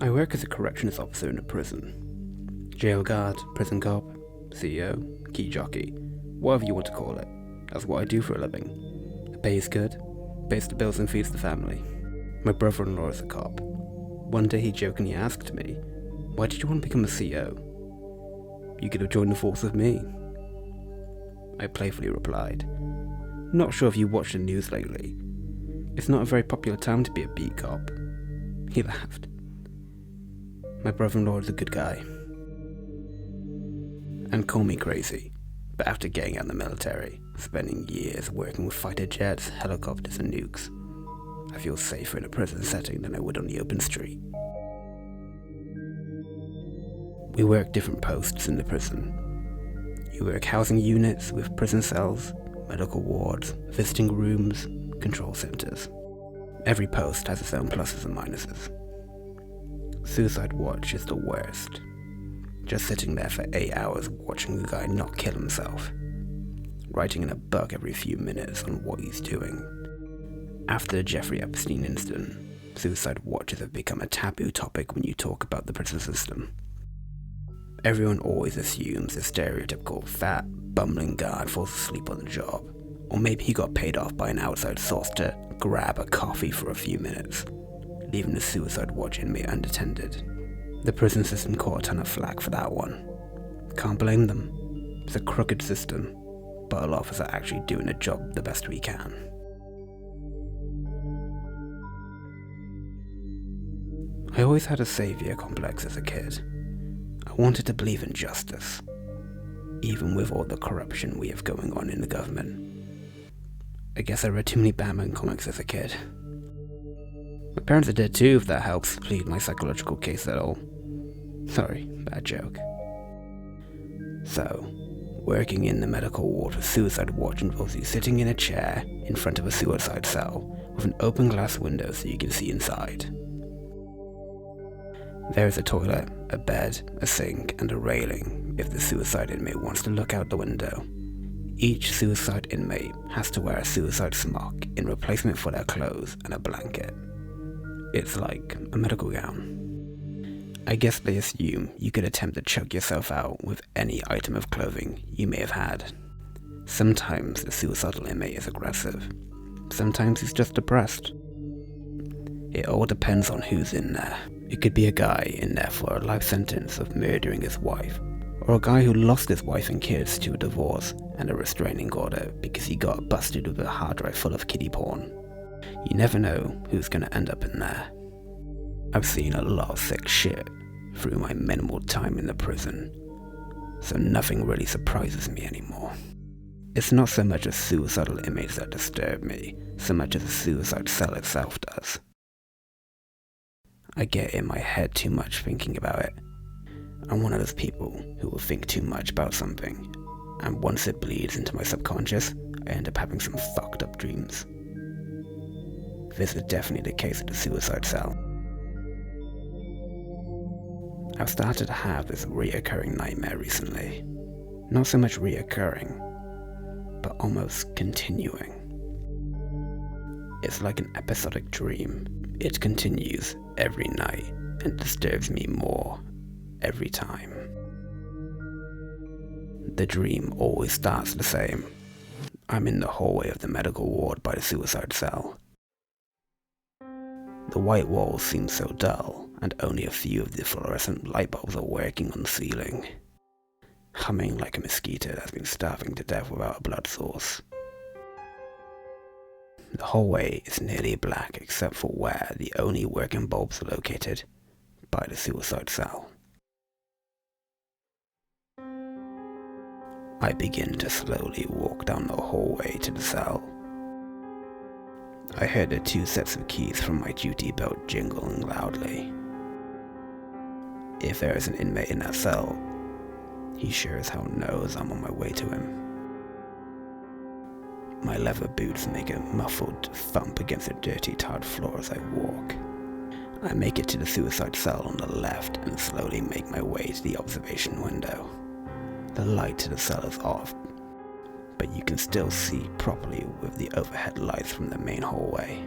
I work as a corrections officer in a prison. Jail guard, prison cop, CEO, key jockey, whatever you want to call it. That's what I do for a living. The pay is good, pays the bills and feeds the family. My brother-in-law is a cop. One day he jokingly asked me, "Why did you want to become a CO? You could have joined the force with me." I playfully replied, "Not sure if you watched the news lately. It's not a very popular time to be a beat cop." He laughed. My brother-in-law is a good guy. And call me crazy, but after getting out of the military, spending years working with fighter jets, helicopters and nukes, I feel safer in a prison setting than I would on the open street. We work different posts in the prison. You work housing units with prison cells, medical wards, visiting rooms, control centers. Every post has its own pluses and minuses. Suicide watch is the worst. Just sitting there for 8 hours watching a guy not kill himself. Writing in a book every few minutes on what he's doing. After the Jeffrey Epstein incident, suicide watches have become a taboo topic when you talk about the prison system. Everyone always assumes the stereotypical fat, bumbling guard falls asleep on the job, or maybe he got paid off by an outside source to grab a coffee for a few minutes, leaving the suicide watch inmate unattended. The prison system caught a ton of flack for that one. Can't blame them. It's a crooked system, but a lot of us are actually doing the job the best we can. I always had a savior complex as a kid. I wanted to believe in justice, even with all the corruption we have going on in the government. I guess I read too many Batman comics as a kid. My parents are dead too, if that helps plead my psychological case at all. Sorry, bad joke. So, working in the medical ward with suicide watch involves you sitting in a chair in front of a suicide cell with an open glass window so you can see inside. There is a toilet, a bed, a sink, and a railing if the suicide inmate wants to look out the window. Each suicide inmate has to wear a suicide smock in replacement for their clothes and a blanket. It's like a medical gown. I guess they assume you could attempt to choke yourself out with any item of clothing you may have had. Sometimes the suicidal inmate is aggressive. Sometimes he's just depressed. It all depends on who's in there. It could be a guy in there for a life sentence of murdering his wife, or a guy who lost his wife and kids to a divorce and a restraining order because he got busted with a hard drive full of kiddie porn. You never know who's going to end up in there. I've seen a lot of sick shit through my minimal time in the prison, so nothing really surprises me anymore. It's not so much the suicidal inmates that disturb me, so much as the suicide cell itself does. I get in my head too much thinking about it. I'm one of those people who will think too much about something, and once it bleeds into my subconscious, I end up having some fucked up dreams. This is definitely the case with the suicide cell. I've started to have this reoccurring nightmare recently. Not so much reoccurring, but almost continuing. It's like an episodic dream. It continues every night and disturbs me more every time. The dream always starts the same. I'm in the hallway of the medical ward by the suicide cell. The white walls seem so dull, and only a few of the fluorescent light bulbs are working on the ceiling, humming like a mosquito that's been starving to death without a blood source. The hallway is nearly black except for where the only working bulbs are located, by the suicide cell. I begin to slowly walk down the hallway to the cell. I heard the 2 sets of keys from my duty belt jingling loudly. If there is an inmate in that cell, he sure as hell knows I'm on my way to him. My leather boots make a muffled thump against the dirty tarred floor as I walk. I make it to the suicide cell on the left and slowly make my way to the observation window. The light to the cell is off, but you can still see properly with the overhead lights from the main hallway.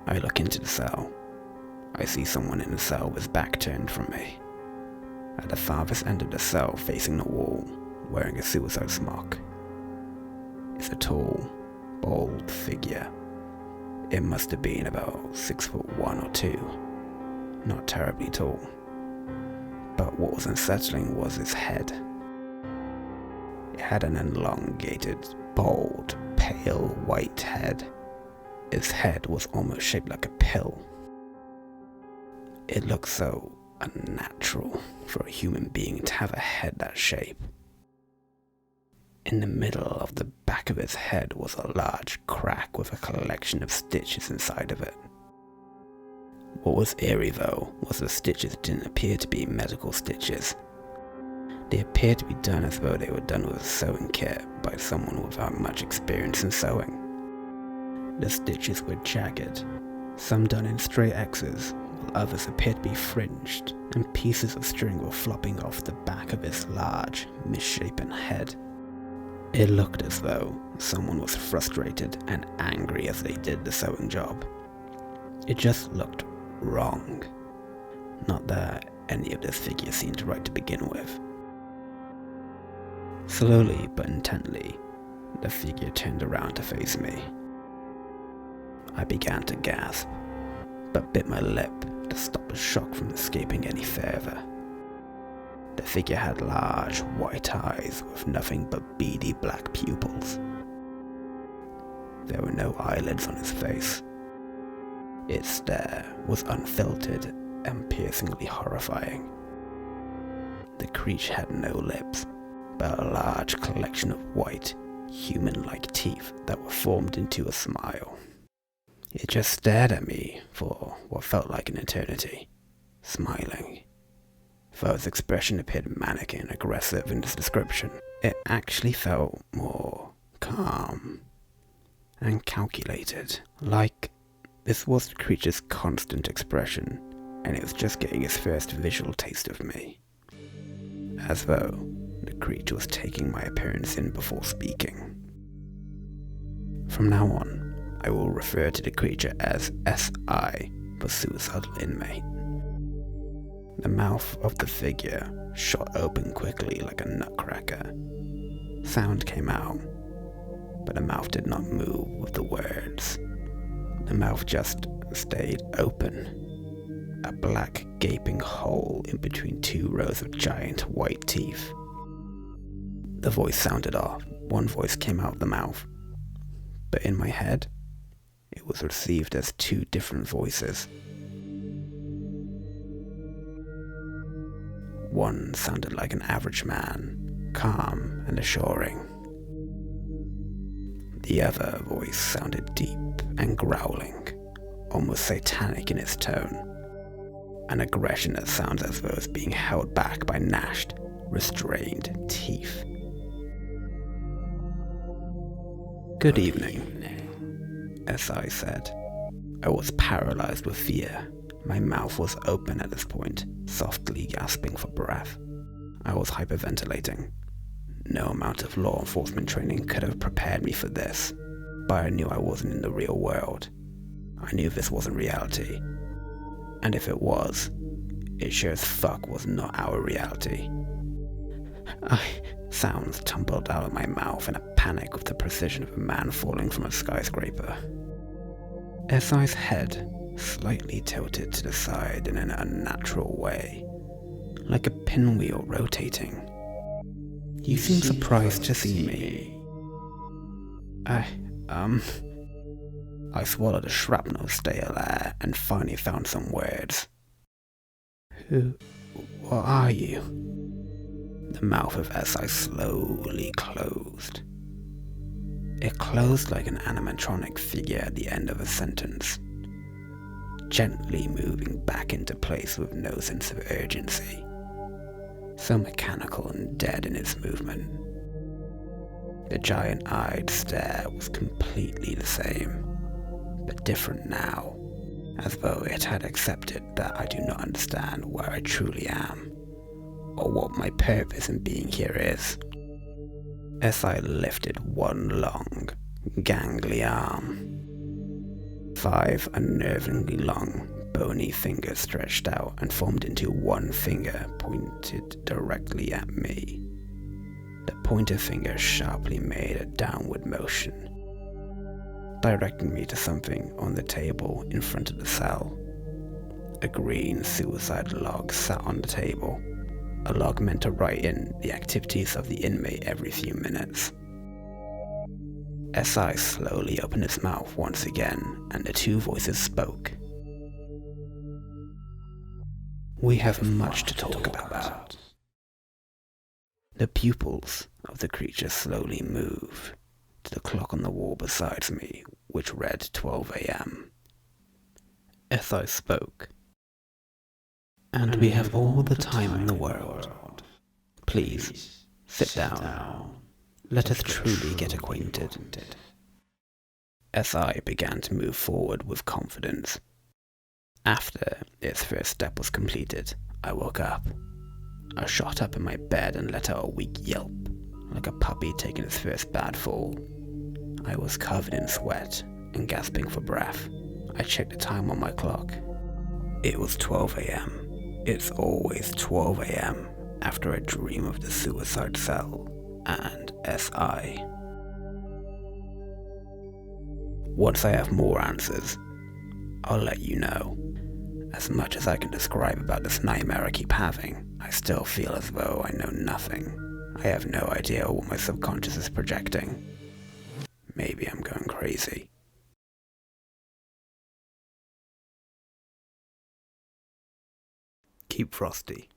I look into the cell. I see someone in the cell with his back turned from me. At the farthest end of the cell, facing the wall, wearing a suicide smock, is a tall, bald figure. It must have been about 6'1" or 2, not terribly tall. But what was unsettling was his head. It had an elongated, bald, pale white head. His head was almost shaped like a pill. It looked so unnatural for a human being to have a head that shape. In the middle of the back of his head was a large crack with a collection of stitches inside of it. What was eerie though was the stitches didn't appear to be medical stitches. They appeared to be done as though they were done with a sewing kit by someone without much experience in sewing. The stitches were jagged, some done in straight X's, while others appeared to be fringed, and pieces of string were flopping off the back of his large, misshapen head. It looked as though someone was frustrated and angry as they did the sewing job. It just looked wrong. Not that any of this figure seemed right to begin with. Slowly but intently, the figure turned around to face me. I began to gasp, but bit my lip to stop the shock from escaping any further. The figure had large white eyes with nothing but beady black pupils. There were no eyelids on his face. Its stare was unfiltered and piercingly horrifying. The creature had no lips, but a large collection of white, human-like teeth that were formed into a smile. It just stared at me for what felt like an eternity, smiling. Though its expression appeared manic and aggressive in its description, it actually felt more calm and calculated, like this was the creature's constant expression, and it was just getting its first visual taste of me. As though the creature was taking my appearance in before speaking. From now on, I will refer to the creature as SI for suicidal inmate. The mouth of the figure shot open quickly like a nutcracker. Sound came out, but the mouth did not move with the words. The mouth just stayed open, a black gaping hole in between 2 rows of giant white teeth. The voice sounded off. One voice came out of the mouth, but in my head, it was received as 2 different voices. One sounded like an average man, calm and assuring. The other voice sounded deep and growling, almost satanic in its tone. An aggression that sounds as though it's being held back by gnashed, restrained teeth. "Good evening," SI said. I was paralyzed with fear. My mouth was open at this point, softly gasping for breath. I was hyperventilating. No amount of law enforcement training could have prepared me for this, but I knew I wasn't in the real world. I knew this wasn't reality. And if it was, it sure as fuck was not our reality. Sounds tumbled out of my mouth in a panic with the precision of a man falling from a skyscraper. SI's head slightly tilted to the side in an unnatural way, like a pinwheel rotating. "You seem surprised to see me." I swallowed a shrapnel stale air and finally found some words. What are you?" The mouth of SI slowly closed. It closed like an animatronic figure at the end of a sentence, gently moving back into place with no sense of urgency, so mechanical and dead in its movement. The giant-eyed stare was completely the same, but different now, as though it had accepted that I do not understand where I truly am, or what my purpose in being here is. SI lifted one long, gangly arm. 5 unnervingly long, bony finger stretched out and formed into one finger pointed directly at me. The pointer finger sharply made a downward motion, directing me to something on the table in front of the cell. A green suicide log sat on the table, a log meant to write in the activities of the inmate every few minutes. SI slowly opened its mouth once again, and the two voices spoke. "We have much to talk about." The pupils of the creature slowly moved to the clock on the wall beside me, which read 12 a.m. SI spoke. "And we have all the time in the world. Please, sit down. Let us truly get acquainted." SI began to move forward with confidence. After its first step was completed, I woke up. I shot up in my bed and let out a weak yelp, like a puppy taking its first bad fall. I was covered in sweat and gasping for breath. I checked the time on my clock. It was 12 a.m. It's always 12 a.m. after a dream of the suicide cell and SI. Once I have more answers, I'll let you know. As much as I can describe about this nightmare I keep having, I still feel as though I know nothing. I have no idea what my subconscious is projecting. Maybe I'm going crazy. Keep Frosty.